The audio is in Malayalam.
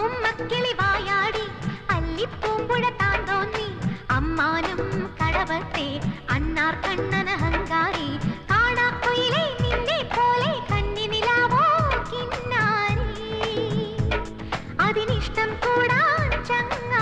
ഉമ്മക്കിളി വായാടി അല്ലിപ്പൂമ്പുഴ താൻ തോന്നി അമ്മാനും കടവത്തെ അണ്ണാർ കണ്ണന ഹങ്കാരി കാണാക്കുയിലെ നിന്നെ പോലെ കന്നി നിലാവോ കിന്നാരി അതിനിഷ്ടം കൂടാൻ ചങ്ങ